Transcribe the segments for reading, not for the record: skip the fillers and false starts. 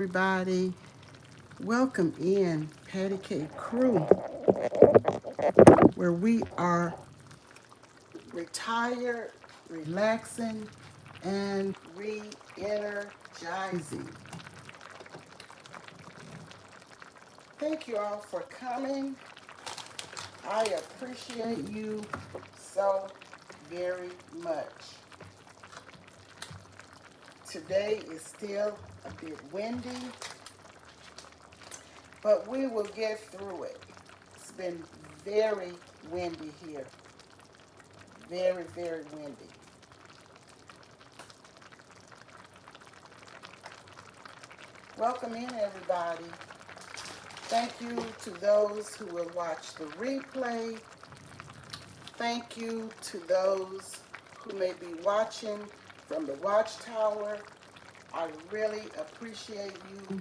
everybody. Welcome in Patty Cake Crew, where we are retired, relaxing, and re-energizing. Thank you all for coming. I appreciate you so very much. Today is still a bit windy, but we will get through it. It's been very windy here. Very, very windy. Welcome in, everybody. Thank you to those who will watch the replay. Thank you to those who may be watching from the watchtower. I really appreciate you.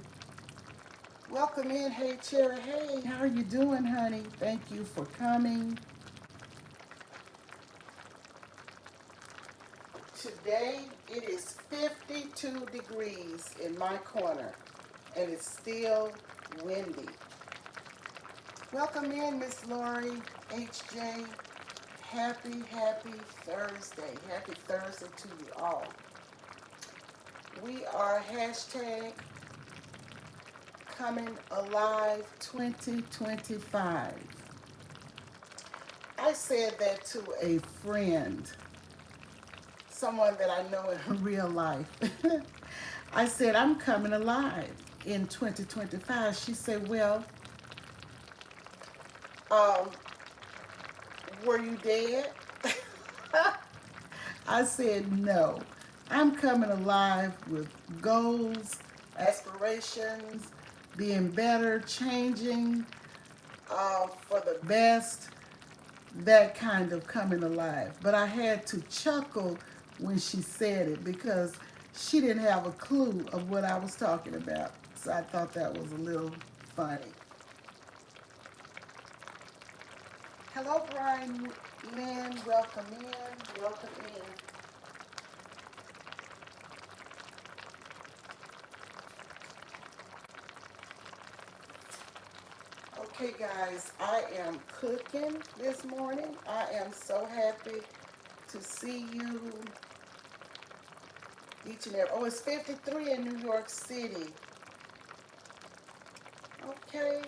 Welcome in. Hey, Cherry. Hey, how are you doing, honey? Thank you for coming. Today, it is 52 degrees in my corner, and it's still windy. Welcome in, Miss Lori, HJ. Happy Thursday. Happy Thursday to you all. We are hashtag coming alive 2025. I said that to a friend, someone that I know in real life. I said, I'm coming alive in 2025. She said, well, um, were you dead? I said, no. I'm coming alive with goals, aspirations, being better, changing for the best, that kind of coming alive. But I had to chuckle when she said it because she didn't have a clue of what I was talking about. So I thought that was a little funny. Hello, Brian Lynn. Welcome in. Welcome in. Okay, guys, I am cooking this morning. I am so happy to see you each and every. Oh, it's 53 in New York City. Okay.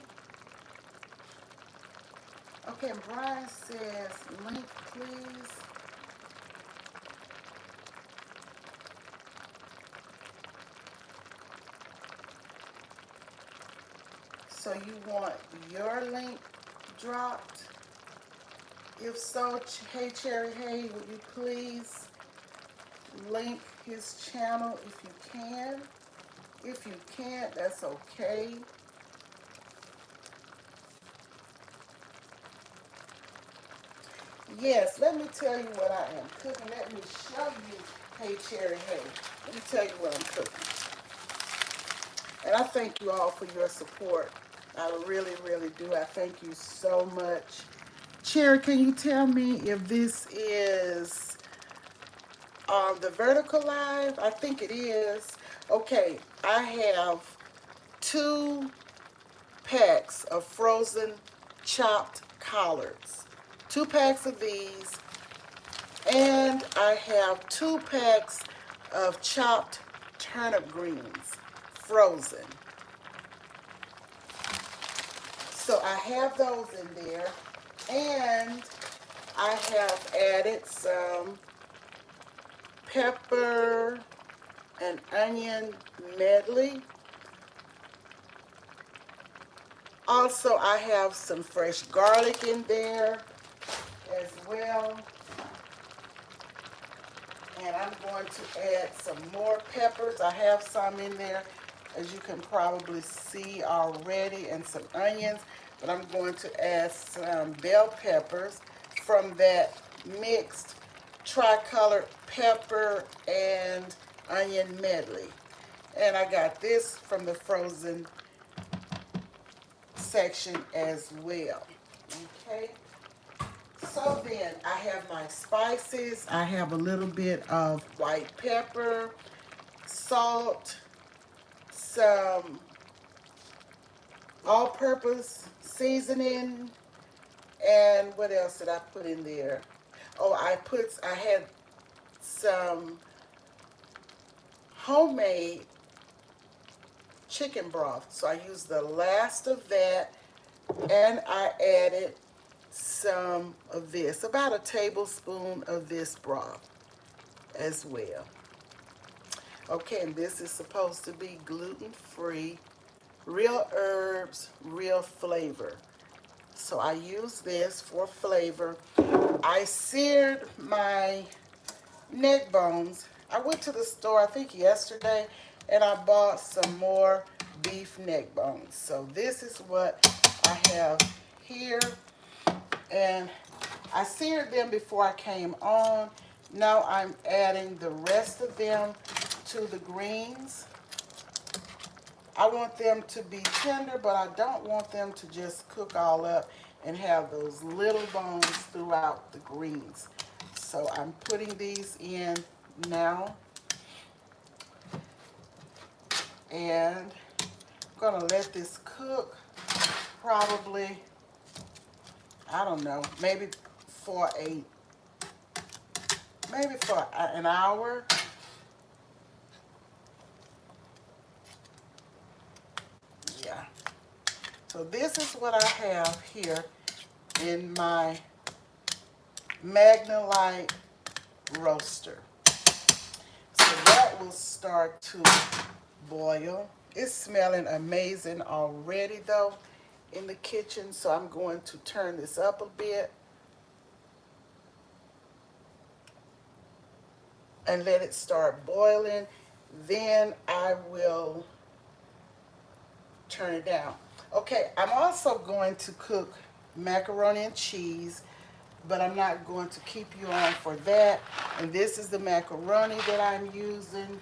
Okay, and Brian says, link, please. So you want your link dropped? If so, hey Cherry, hey, would you please link his channel if you can? If you can't, that's okay. Yes, let me tell you what I am cooking. Let me show you, hey Cherry, hey. Let me tell you what I'm cooking. And I thank you all for your support. I really do. I thank you so much. Cherry, can you tell me if this is the vertical live? I think it is. Okay, I have 2 packs of frozen chopped collards. 2 packs of these. And I have 2 packs of chopped turnip greens, frozen. So I have those in there. And I have added some pepper and onion medley. Also, I have some fresh garlic in there as well. And I'm going to add some more peppers. I have some in there, as you can probably see already, and some onions. But I'm going to add some bell peppers from that mixed tricolored pepper and onion medley. And I got this from the frozen section as well. Okay. So then I have my spices. I have a little bit of white pepper, salt, some all-purpose seasoning, and what else did I put in there? Oh, I had some homemade chicken broth. So I used the last of that, and I added some of this, about a tablespoon of this broth as well. Okay, and this is supposed to be gluten-free, real herbs, real flavor. So I use this for flavor. I seared my neck bones. I went to the store, I think yesterday, and I bought some more beef neck bones. So this is what I have here. And I seared them before I came on. Now I'm adding the rest of them to the greens. I want them to be tender, but I don't want them to just cook all up and have those little bones throughout the greens. So I'm putting these in now. And I'm gonna let this cook probably, I don't know, maybe for an hour. Yeah. So this is what I have here in my Magnalite roaster. So that will start to boil. It's smelling amazing already though in the kitchen, so I'm going to turn this up a bit and let it start boiling. Then I will turn it down. Okay, I'm also going to cook macaroni and cheese, but I'm not going to keep you on for that. And this is the macaroni that I'm using.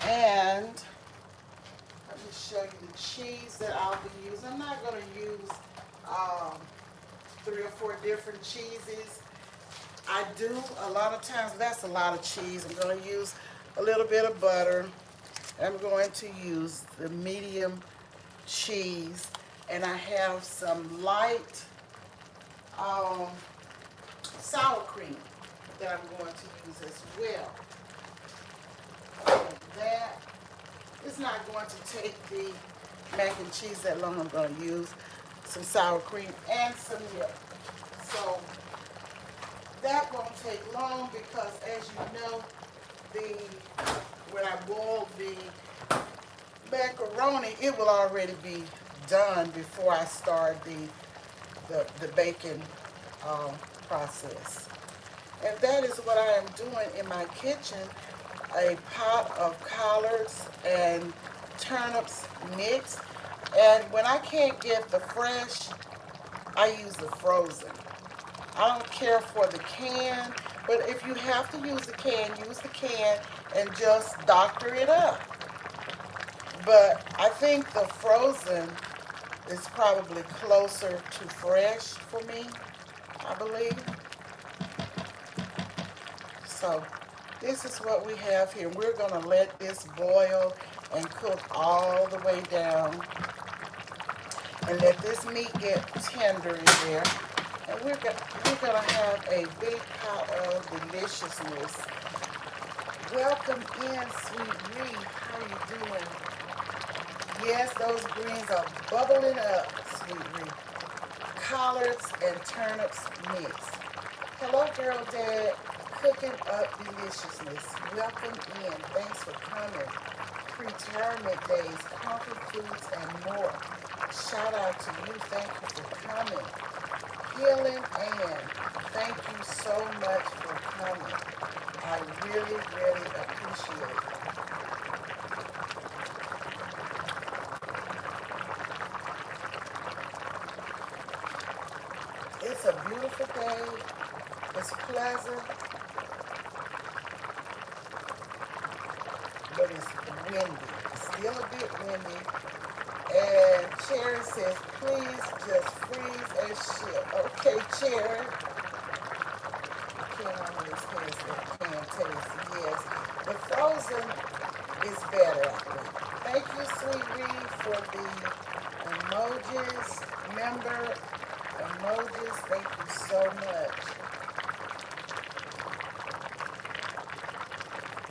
And let me show you the cheese that I'll be using. I'm not going to use 3 or 4 different cheeses. I do a lot of times, that's a lot of cheese. I'm going to use a little bit of butter. I'm going to use the medium cheese, and I have some light sour cream that I'm going to use as well. And that is not going to take the mac and cheese that long. I'm going to use some sour cream and some milk. So that won't take long because, as you know, when I boil the macaroni, it will already be done before I start the baking process. And that is what I am doing in my kitchen, a pot of collards and turnips mixed. And when I can't get the fresh, I use the frozen. I don't care for the can, but if you have to use the can, use the can and just doctor it up. But I think the frozen is probably closer to fresh for me, I believe. So this is what we have here. We're going to let this boil and cook all the way down and let this meat get tender in there. And we're going to have a big pot of deliciousness. Welcome in, Sweet Ree. How you doing? Yes, those greens are bubbling up, Sweet Ree. Collards and turnips mixed. Hello, Girl Dad. Cooking up deliciousness. Welcome in. Thanks for coming. Pre-tournament days, comfort foods, and more. Shout out to you. Thank you for coming. Healing Ann, thank you so much for coming. I really, really appreciate it. It's a beautiful day. It's pleasant, but it's windy. It's still a bit windy. And Cherry says, please just freeze and ship. Okay, Cherry. I can't always taste that can taste. Yes. The frozen is better, I think. Thank you, Sweet Ree, for the emojis, member emojis. Thank you so much.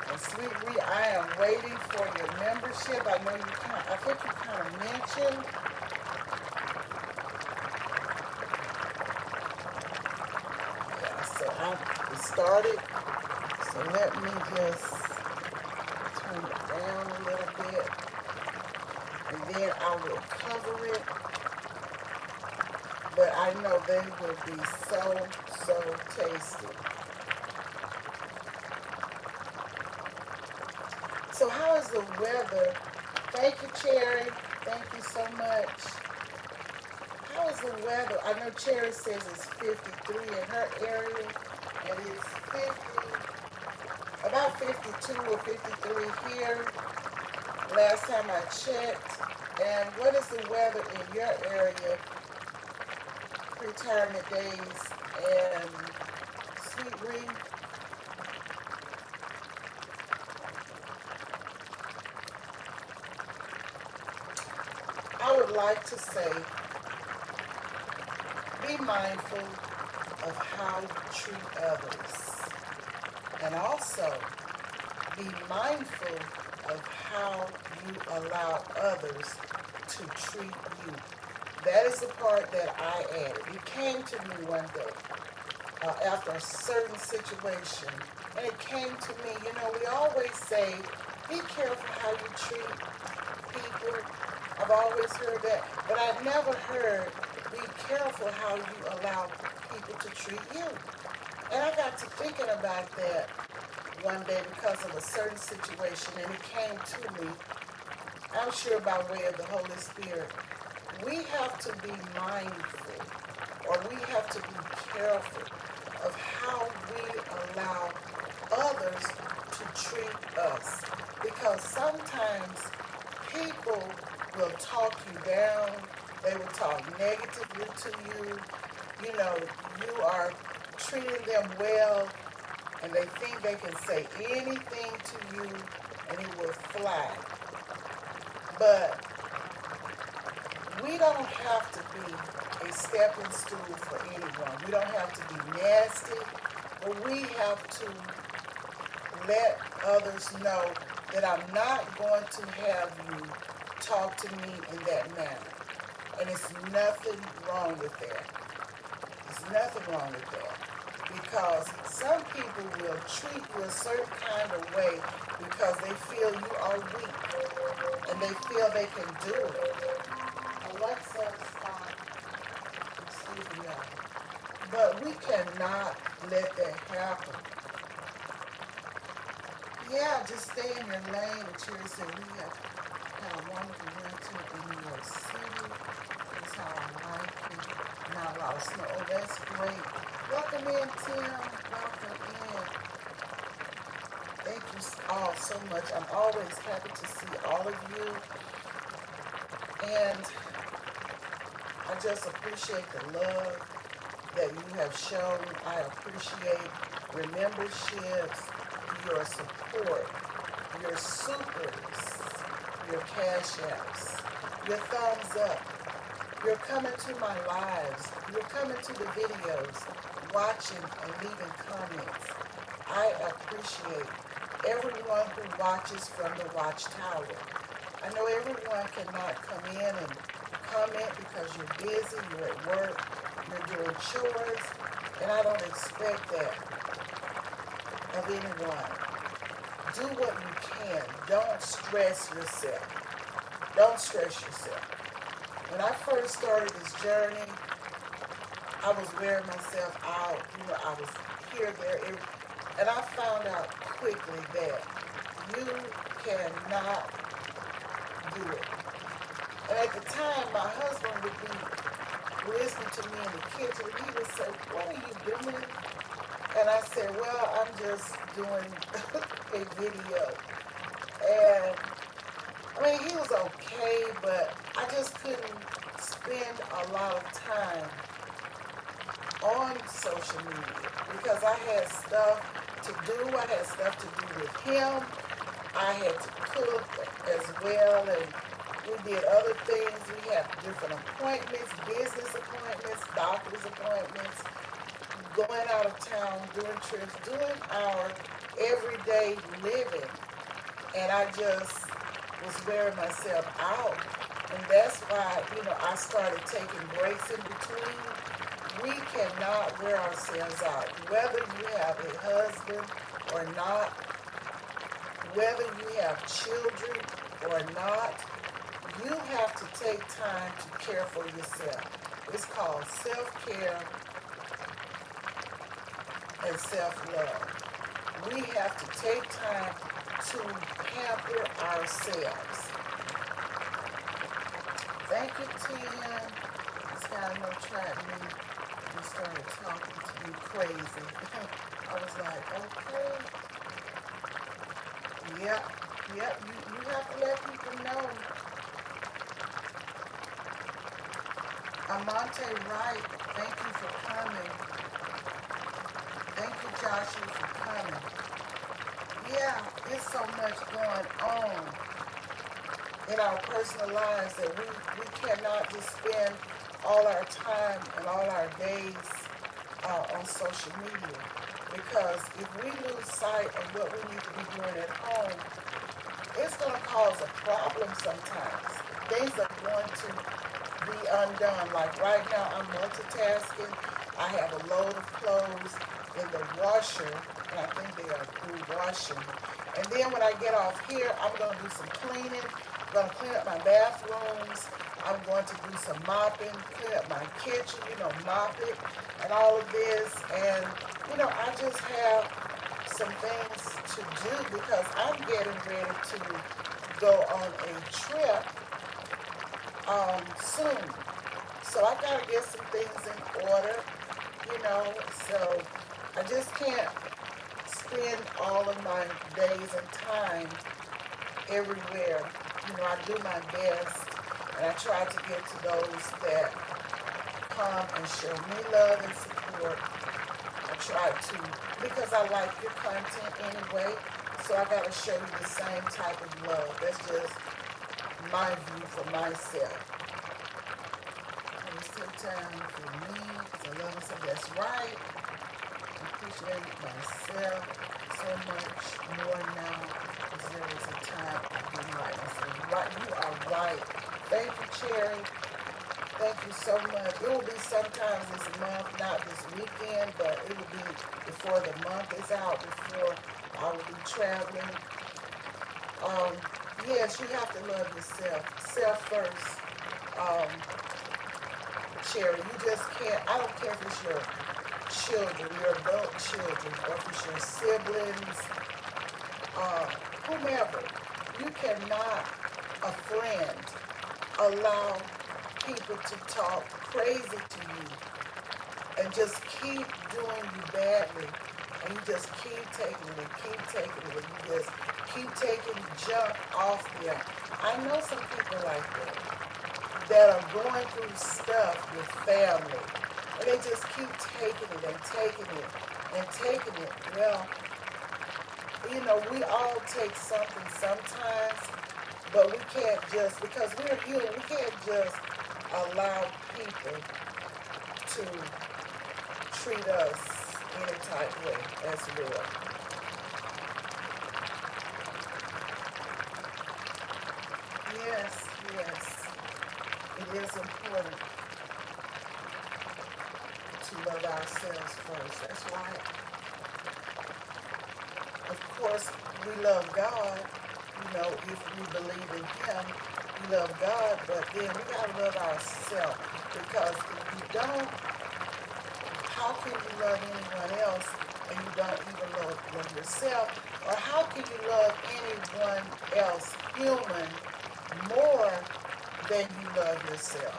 And Sweet Ree, I am waiting for your membership. I know I think you kind of mentioned. Yeah, so I started. So let me just turn it down a little bit. And then I will cover it. But I know they will be so, so tasty. So how is the weather? Thank you, Cherry. Thank you so much. How is the weather? I know Cherry says it's 53 in her area, and it's 50, about 52 or 53 here. Last time I checked. And what is the weather in your area? Retirement days and Sweet Ree. I would like to say, be mindful of how you treat others. And also, be mindful of how you allow others to treat you. That is the part that I added. It came to me one day after a certain situation. And it came to me, we always say, be careful how you treat people. I've always heard that. But I've never heard, be careful how you allow people to treat you. And I got to thinking about that one day because of a certain situation, and it came to me, I'm sure by way of the Holy Spirit. We have to be mindful, or we have to be careful of how we allow others to treat us. Because sometimes people will talk you down, they will talk negatively to you. You are treating them well, and they think they can say anything to you and it will fly. But we don't have to be a stepping stool for anyone. We don't have to be nasty, but we have to let others know that I'm not going to have you talk to me in that manner. And it's nothing wrong with that. There's nothing wrong with that. Because some people will treat you a certain kind of way because they feel you are weak and they feel they can do it. Alexa, stop. Excuse me, y'all. But we cannot let that happen. Yeah, just stay in your lane. And Cherry said we have had a wonderful winter in New York City. That's how I like it. Not a lot of snow. Oh, that's great. Welcome in, Tim. Welcome in. Thank you all so much. I'm always happy to see all of you. And I just appreciate the love that you have shown. I appreciate your memberships, your support, your supers, your cash apps, your thumbs up. You're coming to my lives. You're coming to the videos, watching and leaving comments. I appreciate everyone who watches from the watchtower. I know everyone cannot come in and comment because you're busy, you're at work, you're doing chores, and I don't expect that of anyone. Do what you can. Don't stress yourself. Don't stress yourself. When I first started this journey, I was wearing myself out. I was here, there, and I found out quickly that you cannot do it. And at the time, my husband would be listening to me in the kitchen, and he would say, "What are you doing?" And I said, "Well, I'm just doing a video." And he was okay, but I just couldn't spend a lot of time on social media because I had stuff to do. I had stuff to do with him. I had to cook as well, and we did other things. We had different appointments, business appointments, doctor's appointments, going out of town, doing trips, doing our everyday living. And I just was wearing myself out. And that's why, I started taking breaks in between. We cannot wear ourselves out. Whether you have a husband or not, whether you have children or not, you have to take time to care for yourself. It's called self-care and self-love. We have to take time to pamper ourselves. Thank you, Tim. This guy no tried me. He started talking to me crazy. I was like, okay, yep, you have to let people know. Amante Wright, thank you for coming. Thank you, Joshua, for coming. Yeah, there's so much going on in our personal lives that we cannot just spend all our time and all our days on social media. Because if we lose sight of what we need to be doing at home, it's going to cause a problem sometimes. Things are going to be undone. Like right now, I'm multitasking. I have a load of clothes in the washer, and I think they are through washing. And then when I get off here, I'm going to do some cleaning. I'm going to clean up my bathrooms. I'm going to do some mopping, clean up my kitchen, mop it, and all of this. And, I just have some things to do because I'm getting ready to go on a trip soon. So I got to get some things in order, so I just can't spend all of my days and time everywhere. I do my best, and I try to get to those that come and show me love and support. I try to, because I like your content anyway, so I got to show you the same type of love. That's just my view for myself. Let's take time for me, because I love myself. That's right. I appreciate myself so much more now, because there was a time I didn't like myself. Right, you are right. Thank you, Cherry. Thank you so much. It will be sometimes this month, not this weekend, but it will be before the month is out, before I will be traveling. Yes, you have to love yourself. Self first. Cherry, you just can't, I don't care if it's your children, your adult children, or if it's your siblings, whomever. You cannot, a friend, allow people to talk crazy to you and just keep doing you badly, and you just keep taking it and keep taking it, and you just keep taking junk off them. I know some people like that are going through stuff with family, and they just keep taking it and taking it and taking it. Well, we all take something sometimes, but we can't just, because we're human, we can't just allow people to treat us any type way as well. Yes, it is important to love ourselves first. That's right. Of course, we love God, if we believe in Him, we love God, but then we gotta love ourselves, because if you don't, how can you love anyone else and you don't even love yourself? Or how can you love anyone else, human, more than you love yourself?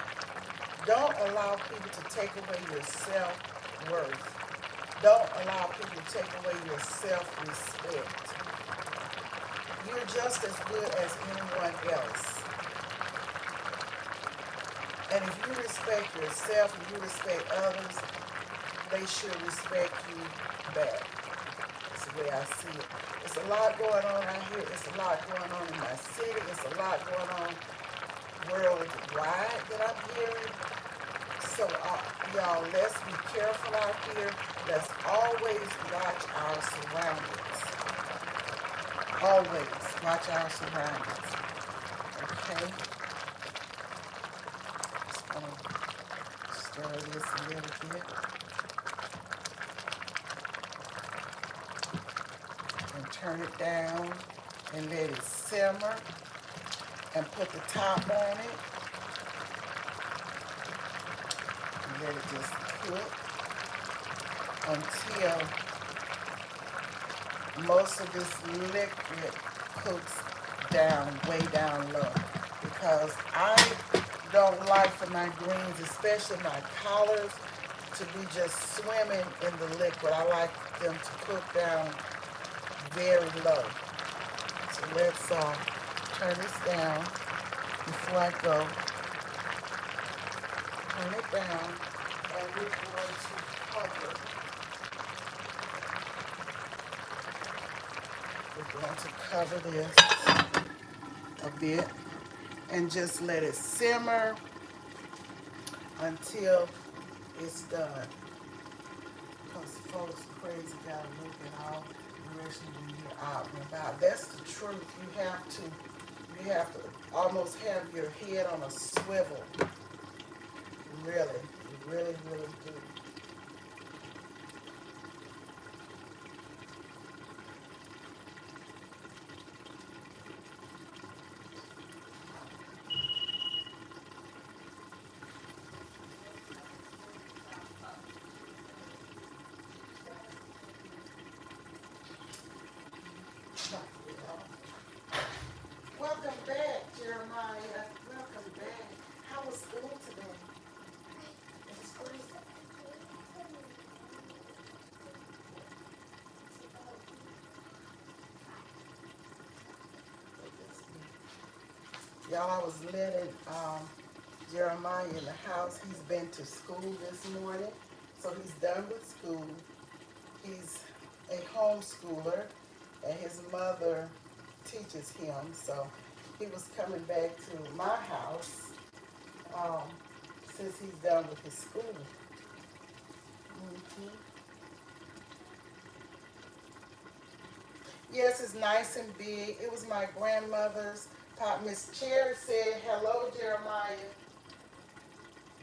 Don't allow people to take away your self-worth. Don't allow people to take away your self-respect. You're just as good as anyone else. And if you respect yourself and you respect others, they should respect you back. So the way I see it. It's a lot going on out here. It's a lot going on in my city. It's a lot going on worldwide that I'm hearing. So, y'all, let's be careful out here. Let's always watch our surroundings. Always watch our surroundings. Okay? Just gonna stir this a little bit and turn it down and let it simmer and put the top on it and let it just cook until most of this liquid cooks down, way down low. Because I don't like for my greens, especially my collards, to be just swimming in the liquid. I like them to cook down very low. So let's turn this down before I go. Turn it down, and we're going to cover. We're going to cover this a bit and just let it simmer until it's done. Because folks crazy gotta look at all directions when you're out and about. That's the truth. You have to almost have your head on a swivel. Really, you really, really do. Welcome back, Jeremiah. Welcome back. How was school today? It was great. Y'all, I was letting Jeremiah in the house. He's been to school this morning, so he's done with school. He's a homeschooler, and his mother teaches him. So he was coming back to my house um, since he's done with his school. hmm Yes, it's nice and big. It was my grandmother's pot. Miss Cherry said, "Hello, Jeremiah."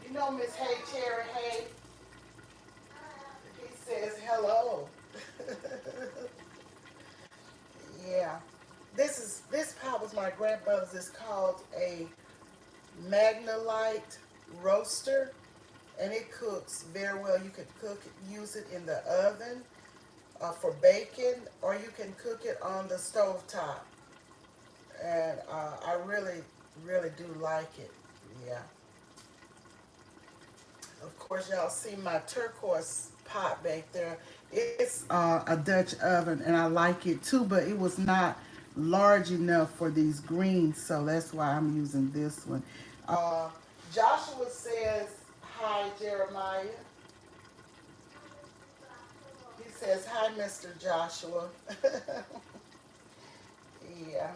You know Miss Hey Cherry Hey? He says hello. Yeah. This pot was my grandmother's. It's called a Magnolite roaster, and it cooks very well. You can use it in the oven for baking, or you can cook it on the stove top. And I really, really do like it. Yeah. Of course, y'all see my turquoise pot back there. It's a Dutch oven, and I like it too, but it was not large enough for these greens, so that's why I'm using this one. Joshua says, "Hi, Jeremiah." He says, "Hi, Mr. Joshua." Yeah.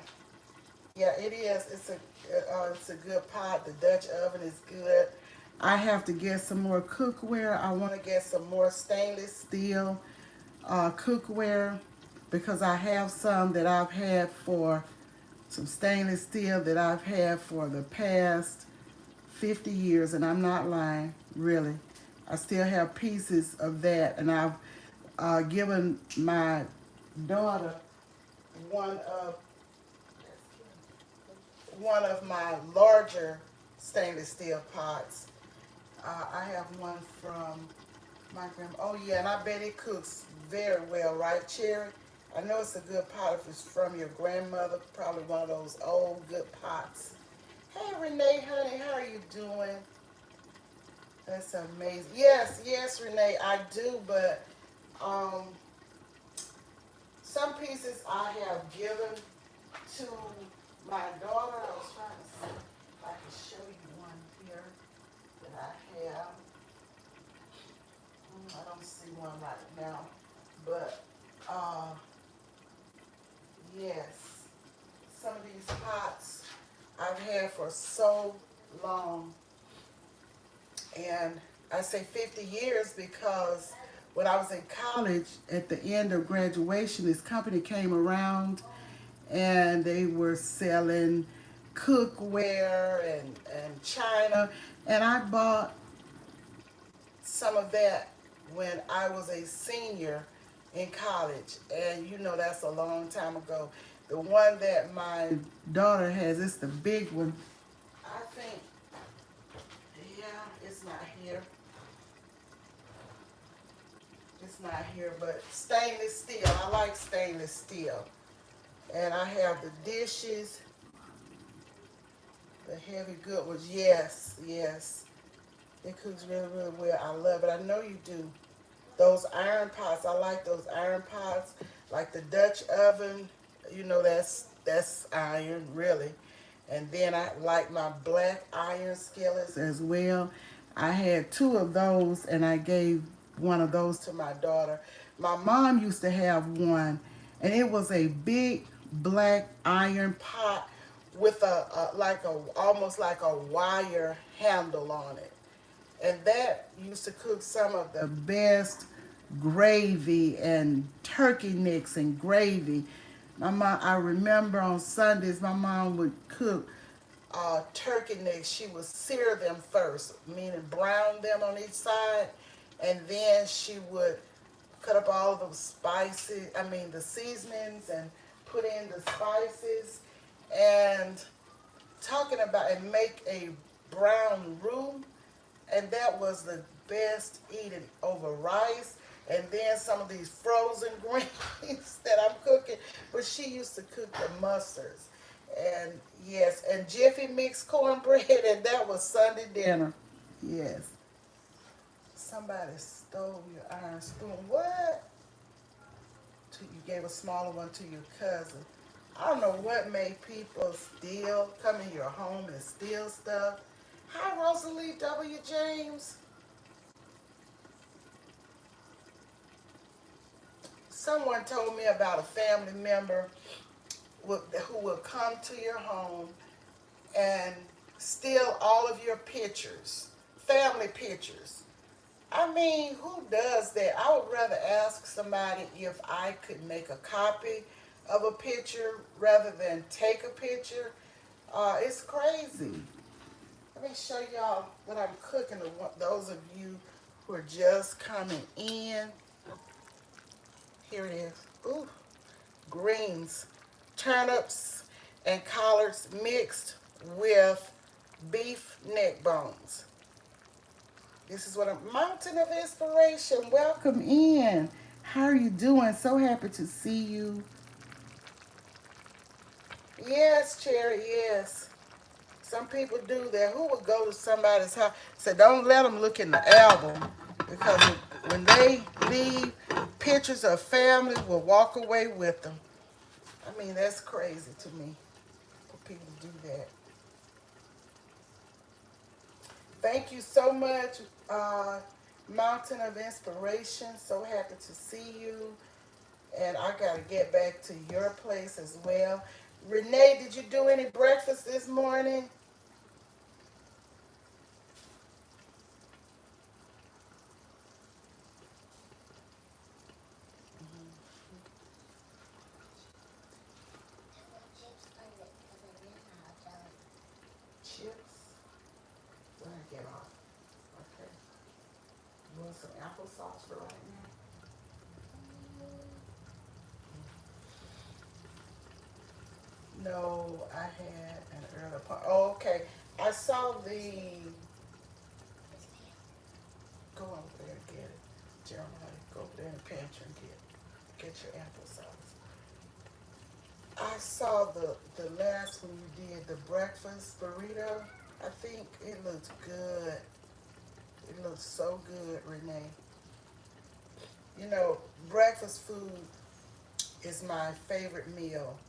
Yeah, it is. It's a good pot. The Dutch oven is good. I have to get some more cookware. I want to get some more stainless steel cookware because I have some stainless steel that I've had for the past 50 years, and I'm not lying, really. I still have pieces of that, and I've given my daughter one of one of my larger stainless steel pots. I have one from my grandma. Oh yeah, and I bet it cooks very well, right, Cherry? I know it's a good pot if it's from your grandmother, probably one of those old good pots. Hey Renee, honey, how are you doing? That's amazing. Yes, yes, Renee, I do, but um, some pieces I have given to my daughter. I was trying to see if I can show you one here that I have. I don't see one right now, but so long. And I say 50 years because when I was in college, at the end of graduation, this company came around and they were selling cookware and china. And I bought some of that when I was a senior in college. And you know, that's a long time ago. The one that my daughter has, it's the big one. I think, yeah, it's not here. It's not here, but stainless steel. I like stainless steel. And I have the dishes, the heavy good ones. Yes, yes. It cooks really, really well. I love it. I know you do. Those iron pots, I like those iron pots, like the Dutch oven. You know, that's iron, really. And then I like my black iron skillets as well. I had two of those, and I gave one of those to my daughter. My mom used to have one, and it was a big black iron pot with a like a almost like a wire handle on it, and that used to cook some of the best gravy and turkey necks and gravy. My mom, I remember on Sundays, my mom would cook turkey necks. She would sear them first, meaning brown them on each side, and then she would cut up all the spices, I mean the seasonings, and put in the spices, and talking about, and make a brown roux, and that was the best eating over rice. And then some of these frozen greens that I'm cooking, but she used to cook the mustards, and yes, and Jiffy mixed cornbread, and that was Sunday dinner. Yes. Somebody stole your iron spoon. What? You gave a smaller one to your cousin. I don't know what made people steal, come in your home and steal stuff. Hi, Rosalie W. James. Someone told me about a family member who will come to your home and steal all of your pictures, family pictures. I mean, who does that? I would rather ask somebody if I could make a copy of a picture rather than take a picture. It's crazy. Let me show y'all what I'm cooking. Those of you who are just coming in, here it is. Ooh, greens, turnips, and collards mixed with beef neck bones. This is what a mountain of inspiration. Welcome in. How are you doing? So happy to see you. Yes, Cherry, yes. Some people do that. Who would go to somebody's house? Say, don't let them look in the album, because when they leave, pictures of family will walk away with them. I mean, that's crazy to me for people to do that. Thank you so much, Mountain of Inspiration. So happy to see you. And I got to get back to your place as well. Renee, did you do any breakfast this morning? Chips? When I get off. Okay. You want some applesauce for right now? No, I had an early part. Oh, okay. I saw the. Go over there and get it. Jeremiah, go over there in the pantry and get your applesauce. I saw the last one you did, the breakfast burrito. I think it looks good. It looks so good, Renee. You know, breakfast food is my favorite meal.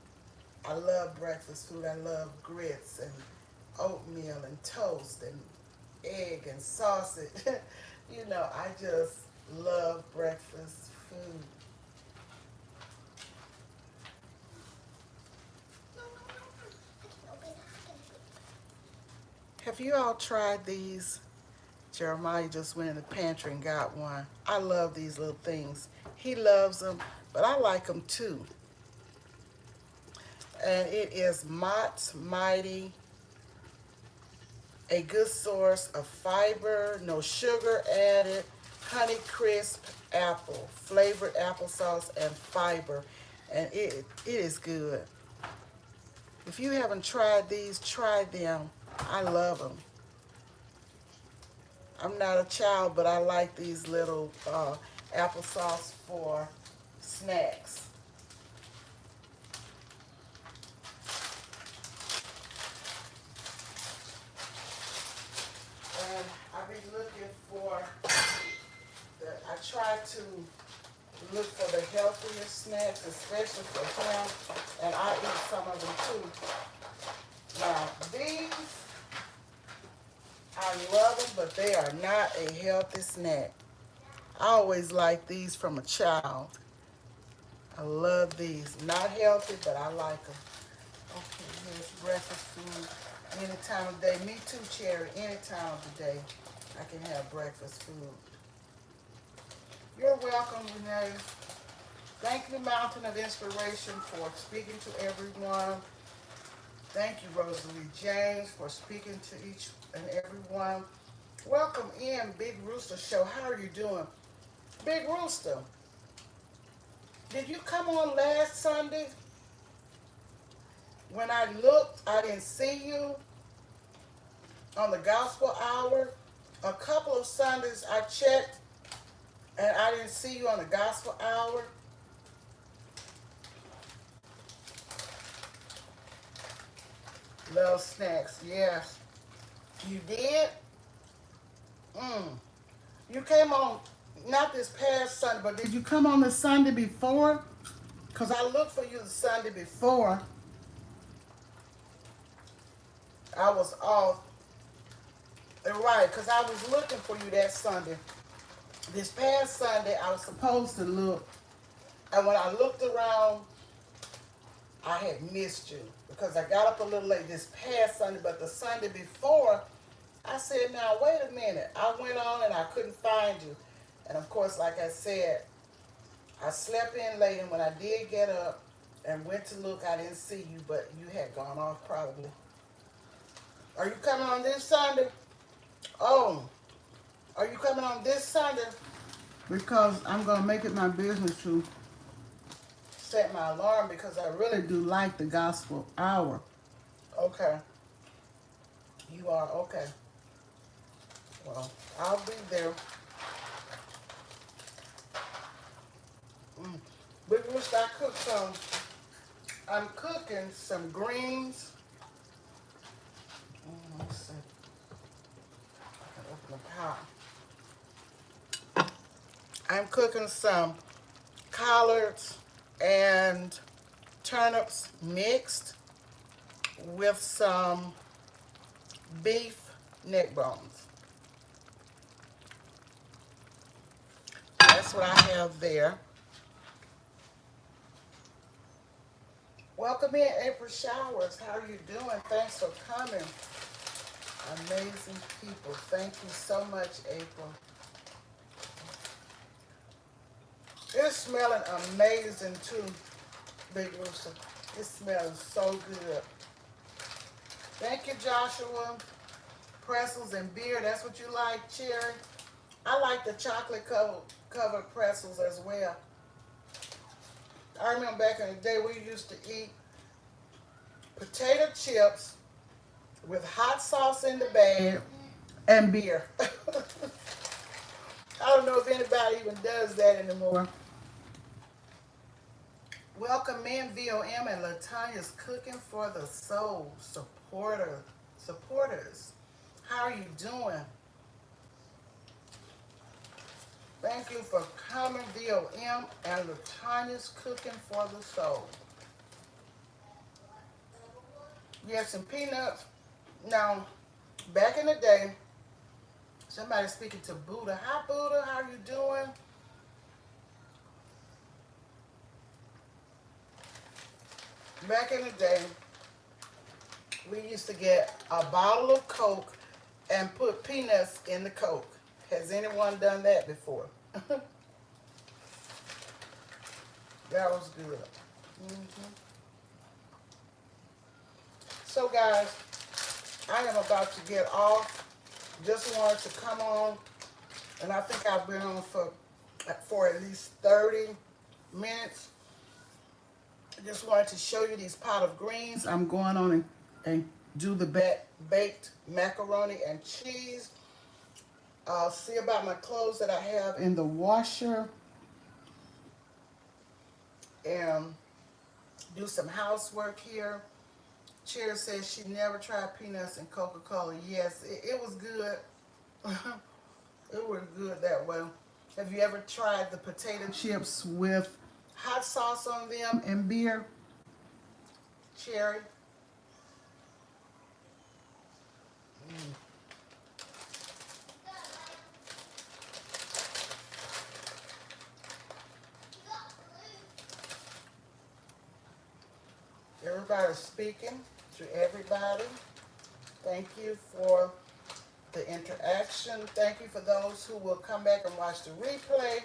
I love breakfast food. I love grits and oatmeal and toast and egg and sausage. You know, I just love breakfast food. Have you all tried these? Jeremiah just went in the pantry and got one. I love these little things. He loves them, but I like them too. And it is Mott's Mighty, a good source of fiber, no sugar added, honey crisp apple, flavored applesauce, and fiber. And it is good. If you haven't tried these, try them. I love them. I'm not a child, but I like these little applesauce for snacks. And I've been looking for I try to look for the healthier snacks, especially for him, and I eat some of them too. Now, these, I love them, but they are not a healthy snack. I always like these from a child. I love these. Not healthy, but I like them. Okay, here's breakfast food. Any time of day. Me too, Cherry. Any time of the day, I can have breakfast food. You're welcome, Renee. Thank you, Mountain of Inspiration, for speaking to everyone. Thank you, Rosalie James, for speaking to each and everyone. Welcome in, Big Rooster Show. How are you doing? Big Rooster, did you come on last Sunday? When I looked, I didn't see you on the Gospel Hour. A couple of Sundays I checked, and I didn't see you on the Gospel Hour. Love snacks, yes. You did? You came on, not this past Sunday, but did you come on the Sunday before? Because I looked for you the Sunday before. I was off. Right, because I was looking for you that Sunday. This past Sunday, I was supposed to look. And when I looked around, I had missed you. Because I got up a little late this past Sunday, but the Sunday before, I said, now, wait a minute. I went on and I couldn't find you. And of course, like I said, I slept in late, and when I did get up and went to look, I didn't see you, but you had gone off probably. Are you coming on this Sunday? Oh, are you coming on this Sunday? Because I'm going to make it my business to set my alarm, because I really do like the Gospel Hour. Okay. You are? Okay. Well, I'll be there. Big Rooster, I'm cooking some greens. Let's see. I can open the pot. I'm cooking some collards and turnips mixed with some beef neck bones. That's what I have there. Welcome in, April Showers. How are you doing? Thanks for coming. Amazing people. Thank you so much, April. It's smelling amazing too, Big Rooster. It smells so good. Thank you, Joshua. Pretzels and beer. That's what you like, Cherry? I like the chocolate covered pretzels as well. I remember back in the day we used to eat potato chips with hot sauce in the bag and beer. I don't know if anybody even does that anymore. Welcome in, VOM, and Latanya's Cooking for the Soul supporters. How are you doing? Thank you for coming, VOM, and Latanya's Cooking for the Soul. Yes, and peanuts. Now, back in the day, somebody speaking to Buddha. Hi, Buddha. How are you doing? Back in the day, we used to get a bottle of Coke and put peanuts in the Coke. Has anyone done that before? That was good. Hmm. So guys, I am about to get off. Just wanted to come on, and I think I've been on for at least 30 minutes. I just wanted to show you these pot of greens. I'm going on and do the baked macaroni and cheese. I'll see about my clothes that I have in the washer and do some housework here. Cherry says she never tried peanuts and Coca-Cola. Yes, it was good. It was good that way. Have you ever tried the potato chips with hot sauce on them and beer? Cherry? Mm. Everybody's speaking to everybody. Thank you for the interaction. Thank you for those who will come back and watch the replay,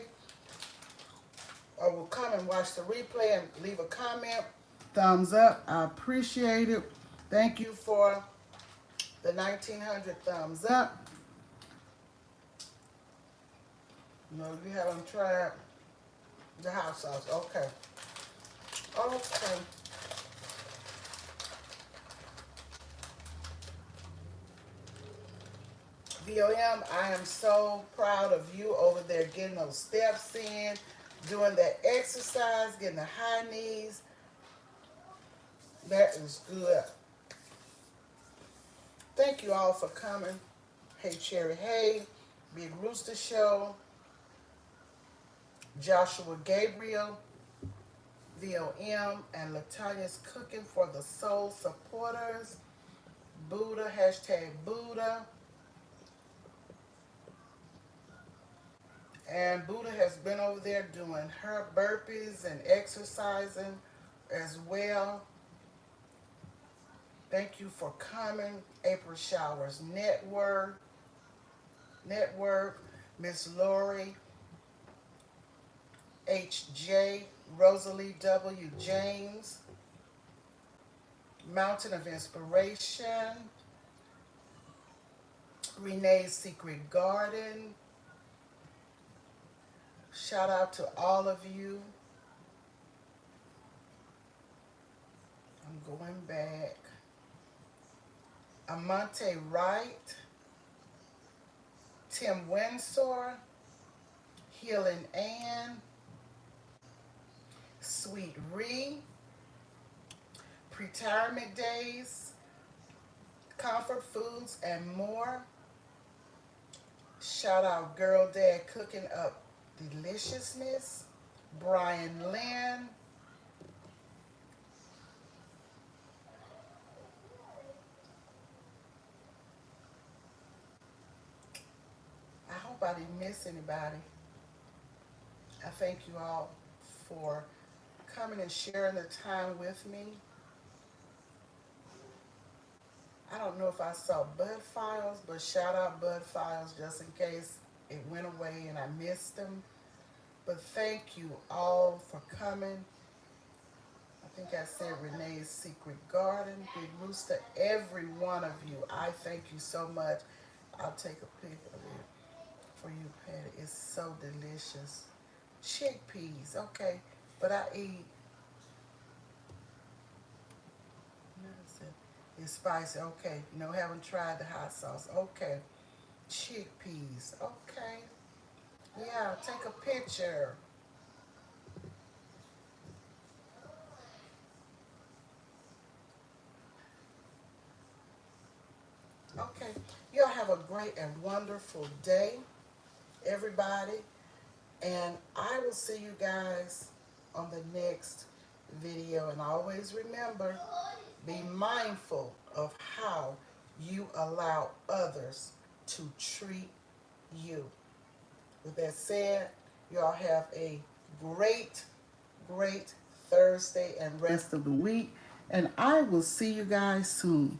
or will come and watch the replay and leave a comment. Thumbs up. I appreciate it. Thank you for the 1900 thumbs up. No, you haven't tried the hot sauce. Okay. Okay. VOM, I am so proud of you over there getting those steps in, doing that exercise, getting the high knees. That is good. Thank you all for coming. Hey Cherry, hey, Big Rooster Show, Joshua Gabriel, VOM, and Latanya's Cooking for the Soul Supporters. Buddha, hashtag Buddha. And Buddha has been over there doing her burpees and exercising as well. Thank you for coming. April Showers Network, Miss Lori, HJ, Rosalie W. James, Mountain of Inspiration, Renee's Secret Garden. Shout out to all of you. I'm going back. Amante Wright, Tim Windsor, Healing Ann, Sweet Ree, Retirement Days, Comfort Foods, and more. Shout out Girl Dad Cooking Up Deliciousness, Brian Lynn, I hope I didn't miss anybody. I thank you all for coming and sharing the time with me. I don't know if I saw Bud Files, but shout out Bud Files just in case it went away and I missed them. But thank you all for coming. I think I said Renee's Secret Garden, Big Rooster, every one of you. I thank you so much. I'll take a pic of it for you, Patty. It's so delicious. Chickpeas, okay. But I eat, it's spicy, okay. No, haven't tried the hot sauce, okay. Chickpeas, okay. Yeah, take a picture. Okay, y'all have a great and wonderful day, everybody. And I will see you guys on the next video. And always remember, be mindful of how you allow others to treat you. With that said, y'all have a great, great Thursday and rest of the week. And I will see you guys soon.